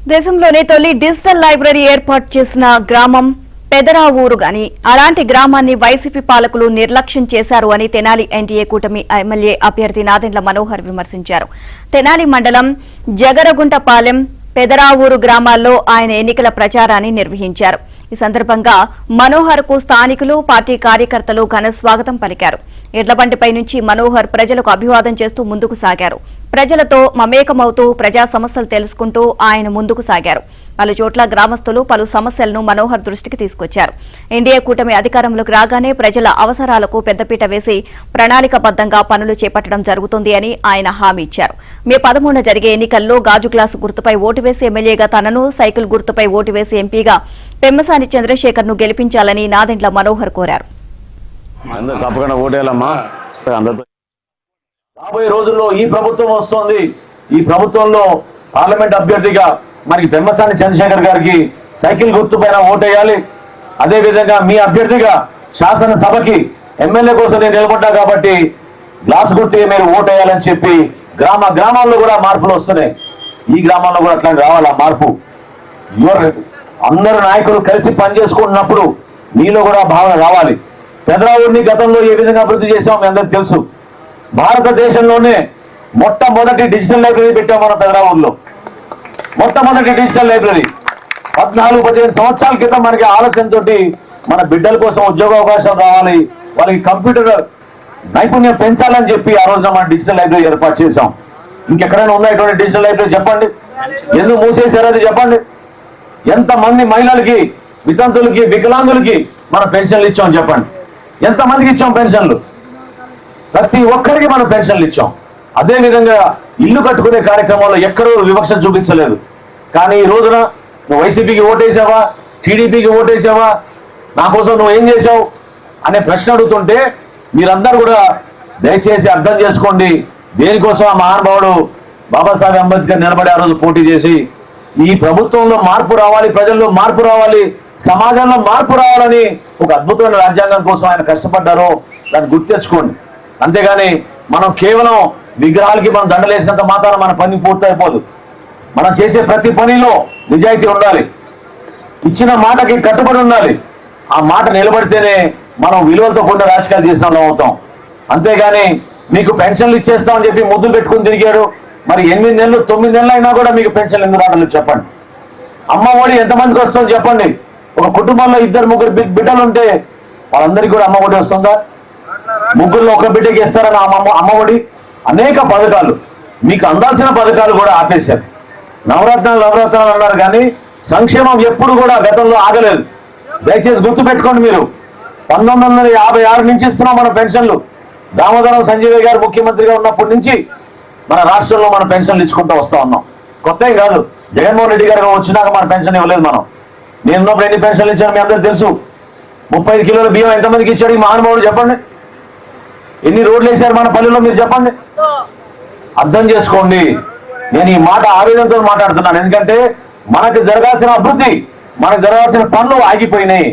దేశంలోనే తొలి digital library ఏర్పాటు చేసిన గ్రామం పెదరావూరు గాని అలాంటి గ్రామాన్ని వైసీపీ పాలకులు నిర్లక్ష్యం చేశారు అని తెనాలి ఎన్డీఏ కూటమి ఎమ్మెల్యే అభ్యర్థి నాదెండ్ల మనోహర్ విమర్శించారు. తెనాలి మండలం జగరగుంటపాలెం పెదరావూరు గ్రామాల్లో ఆయన ఎన్నికల ప్రచారాన్ని నిర్వహించారు. ఈ సందర్భంగా మనోహర్ కు స్థానికులు పార్టీ కార్యకర్తలు ఘన స్వాగతం పలికారు. ఎడ్లబండిపై నుంచి మనోహర్ ప్రజలకు అభివాదం చేస్తూ ముందుకు సాగారు. ప్రజలతో మమేకమవుతూ ప్రజా సమస్యలు తెలుసుకుంటూ ఆయన ముందుకు సాగారు. పలు చోట్ల గ్రామస్తులు పలు సమస్యలను మనోహర్ దృష్టికి తీసుకొచ్చారు. ఎన్డీఏ కూటమి అధికారంలోకి రాగానే ప్రజల అవసరాలకు పెద్దపీట వేసి ప్రణాళికబద్దంగా పనులు చేపట్టడం జరుగుతుంది అని ఆయన హామీ ఇచ్చారు. మే 13న జరిగే ఎన్నికల్లో గాజు గ్లాసు గుర్తుపై ఓటు వేసి ఎమ్మెల్యేగా తనను, సైకిల్ గుర్తుపై ఓటు వేసి ఎంపీగా పెమ్మసాని చంద్రశేఖర్ ను గెలిపించాలని నాదెండ్ల మనోహర్ కోరారు. రాబోయే రోజుల్లో ఈ ప్రభుత్వం వస్తోంది. ఈ ప్రభుత్వంలో పార్లమెంట్ అభ్యర్థిగా మనకి పెమ్మసాని చంద్రశేఖర్ గారికి సైకిల్ గుర్తుపైన ఓటేయాలి. అదే విధంగా మీ అభ్యర్థిగా శాసనసభకి ఎమ్మెల్యే కోసం నేను నిలబడ్డా కాబట్టి గ్లాస్ గుర్తు మీరు ఓటేయాలని చెప్పి గ్రామాల్లో కూడా మార్పులు వస్తున్నాయి. ఈ గ్రామాల్లో కూడా అట్లాంటి రావాలి. ఆ మార్పు అందరు నాయకులు కలిసి పనిచేసుకుంటున్నప్పుడు మీలో కూడా భావన రావాలి. పెదరావూరిని గతంలో ఏ విధంగా అభివృద్ధి చేసామో మీ అందరికి తెలుసు. భారతదేశంలోనే మొట్టమొదటి డిజిటల్ లైబ్రరీ పెట్టాం మనం పెదరావూరులో. మొట్టమొదటి డిజిటల్ లైబ్రరీ 14-15 సంవత్సరాల క్రితం మనకి ఆలోచనతో మన బిడ్డల కోసం ఉద్యోగ అవకాశాలు రావాలి, వాళ్ళకి కంప్యూటర్ నైపుణ్యం పెంచాలని చెప్పి ఆ రోజున మనం డిజిటల్ లైబ్రరీ ఏర్పాటు చేశాం. ఇంకెక్కడైనా ఉందా ఇటువంటి డిజిటల్ లైబ్రరీ? చెప్పండి. ఎందుకు మూసేశారు అది చెప్పండి. ఎంతమంది మహిళలకి, వితంతులకి, వికలాంగులకి మనం పెన్షన్లు ఇచ్చాం చెప్పండి. ఎంతమందికి ఇచ్చాం పెన్షన్లు? ప్రతి ఒక్కరికి మనం పెన్షన్లు ఇచ్చాం. అదే విధంగా ఇల్లు కట్టుకునే కార్యక్రమంలో ఎక్కడో వివక్ష చూపించలేదు. కానీ ఈ రోజున నువ్వు వైసీపీకి ఓటేసావా, టీడీపీకి ఓటేసావా, నా కోసం నువ్వు ఏం చేశావు అనే ప్రశ్న అడుగుతుంటే మీరందరూ కూడా దయచేసి అర్థం చేసుకోండి. దేనికోసం ఆ మహానుభావుడు బాబాసాహెబ్ అంబేద్కర్ నిలబడి ఆ రోజు పోటీ చేసి ఈ ప్రభుత్వంలో మార్పు రావాలి, ప్రజల్లో మార్పు రావాలి, సమాజంలో మార్పు రావాలని ఒక అద్భుతమైన రాజ్యాంగం కోసం ఆయన కష్టపడ్డారో దాన్ని గుర్తు తెచ్చుకోండి. అంతేగాని మనం కేవలం విగ్రహాలకి మనం దండలేసినంత మాత్రాన మన పని పూర్తయిపోదు. మనం చేసే ప్రతి పనిలో నిజాయితీ ఉండాలి, ఇచ్చిన మాటకి కట్టుబడి ఉండాలి. ఆ మాట నిలబడితేనే మనం విలువలతో కూడిన రాజకీయాలు చేసిన వాళ్ళం అవుతాం. అంతేగాని మీకు పెన్షన్లు ఇచ్చేస్తామని చెప్పి ముద్దులు పెట్టుకుని తిరిగాడు. మరి 8 నెలలు 9 నెలలు అయినా కూడా మీకు పెన్షన్లు ఎందుకు రావట్లేదు చెప్పండి. అమ్మ ఒడి ఎంతమందికి వస్తుందో చెప్పండి. ఒక కుటుంబంలో 2-3 బిడ్డలు ఉంటే వాళ్ళందరికీ కూడా అమ్మ ఒడి వస్తుందా? ముగ్గురులో ఒక బిడ్డకి ఇస్తారని అమ్మ ఒడి. అనేక పథకాలు మీకు అందాల్సిన పథకాలు కూడా ఆపేశారు. నవరత్నాలు అన్నారు కానీ సంక్షేమం ఎప్పుడు కూడా గతంలో ఆగలేదు. దయచేసి గుర్తు పెట్టుకోండి. మీరు 1956 నుంచి ఇస్తున్నాం మన పెన్షన్లు. దామోదరం సంజయ్ గారు ముఖ్యమంత్రిగా ఉన్నప్పటి నుంచి మన రాష్ట్రంలో మన పెన్షన్లు ఇచ్చుకుంటూ వస్తూ ఉన్నాం. కొత్త ఏం కాదు. జగన్మోహన్ రెడ్డి గారు వచ్చినాక మన పెన్షన్ ఇవ్వలేదు మనం. నేను ఉన్నప్పుడు ఎన్ని పెన్షన్లు ఇచ్చాను మీ అందరూ తెలుసు. 35 కిలోల బియ్యం ఎంతమందికి ఇచ్చాడు ఈ మహానుభావుడు చెప్పండి. ఎన్ని రోడ్లు వేశారు మన పల్లెల్లో మీరు చెప్పండి. అర్థం చేసుకోండి. నేను ఈ మాట ఆవేదనతో మాట్లాడుతున్నాను. ఎందుకంటే మనకు జరగాల్సిన అభివృద్ధి, మనకు జరగాల్సిన పనులు ఆగిపోయినాయి.